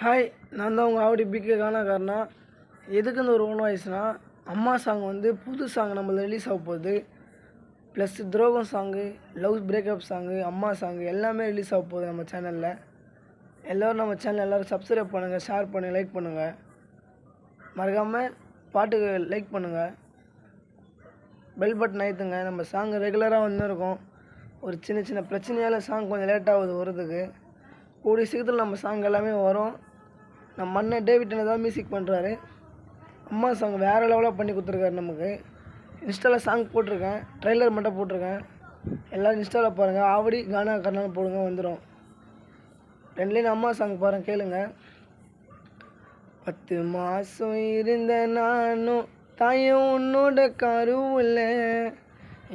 Hi, நான் தான் உங்கள் ஆவடி பிகே காணா. எதுக்கு இந்த ஒரு ஓன் வாய்ஸ்னா, அம்மா சாங் வந்து புது சாங் நம்மள ரிலீஸ் ஆக போகுது. ப்ளஸ் துரோகம் சாங்கு, லவ் பிரேக்கப் சாங்கு, அம்மா சாங்கு எல்லாமே ரிலீஸ் ஆக போகுது நம்ம சேனலில். எல்லோரும் நம்ம சேனல் எல்லோரும் சப்ஸ்கிரைப் பண்ணுங்கள், ஷேர் பண்ணுங்கள், லைக் பண்ணுங்கள். மறக்காமல் பாட்டுக்கு லைக் பண்ணுங்கள். பெல் பட்டன் அழுத்துங்க. நம்ம சாங் ரெகுலராக வந்துருக்கோம். ஒரு சின்ன சின்ன பிரச்சனையால் சாங் கொஞ்சம் லேட்டாகுது வரதுக்கு. கூடிய சீக்கிரத்தில் நம்ம சாங் எல்லாமே வரும். நம்ம அண்ணன் டேவிட் தான் மியூசிக் பண்ணுறாரு. அம்மா சாங் வேறு லெவலாக பண்ணி கொடுத்துருக்காரு நமக்கு. இன்ஸ்டாவில் சாங் போட்டிருக்கேன், ட்ரெய்லர் மட்டும் போட்டிருக்கேன். எல்லோரும் இன்ஸ்டாவில் பாருங்கள், ஆவடி கானா கர்ணான்னு போடுங்க, வந்துடும். ரெண்டுலேயும் அம்மா சாங் பாருங்கள், கேளுங்க. 10 மாதம் இருந்த நானும் தாயும் உன்னோட கருவில்,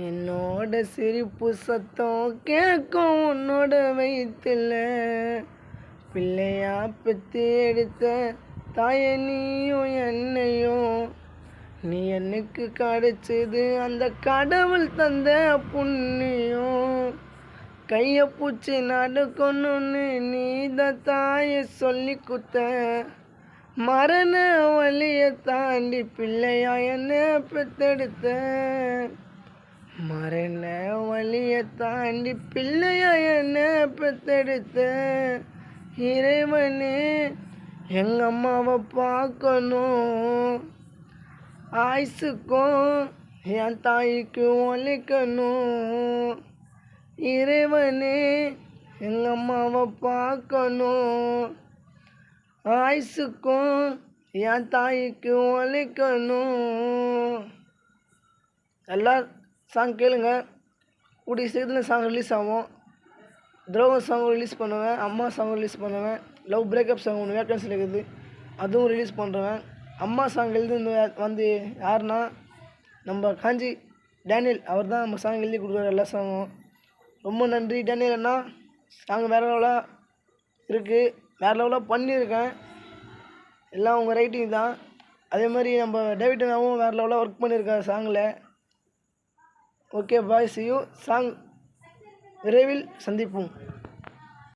என்னோட சிரிப்பு சத்தம் கேட்கும் உன்னோட வயிற்றுல. பிள்ளையா பெற்று எடுத்த தாய நீயும் என்னையும், நீ எனக்கு கிடைச்சது அந்த கடவுள் தந்த புண்ணியம். கையை பூச்சி நடக்கணும்னு நீ தான் தாயை சொல்லி குத்த, மரண வழியை தாண்டி பிள்ளையா என்ன பெற்றெடுத்த. மரண வழியை தாண்டி பிள்ளையா என்ன பெற்றெடுத்த. இறைவனே எங்கள் அம்மாவை பார்க்கணும், ஆயுசுக்கும் என் தாய்க்கு ஒழிக்கணும். இறைவனே எங்கள் அம்மாவை பார்க்கணும், ஆயுசுக்கும் என் தாய்க்கு ஒழிக்கணும். எல்லாம் சாங் கேளுங்க. கூடிய சீக்கிரத்தில் சாங் ரிலீஸ் ஆகும். துரோகம் சாங் ரிலீஸ் பண்ணுவேன், அம்மா சாங் ரிலீஸ் பண்ணுவேன். லவ் பிரேக்கப் சாங் ஒன்று வேக்கன்சியில் இருக்குது, அதுவும் ரிலீஸ் பண்ணுறேன். அம்மா சாங் எழுதி வந்து யாருன்னா நம்ம காஞ்சி டேனியல். அவர் தான் நம்ம சாங் எழுதி கொடுக்குறாரு எல்லா சாங்கும். ரொம்ப நன்றி டேனியல் அண்ணா. சாங் வேறு லெவலாக இருக்குது, வேறு லெவலாக பண்ணியிருக்கேன். எல்லாம் உங்கள் ரைட்டிங் தான். அதே மாதிரி நம்ம டேவிட் அண்ணாவும் வேறு லெவலாக ஒர்க் பண்ணியிருக்காரு சாங்கில். Okay bye, see you. Song விரைவில் சந்திப்போம்.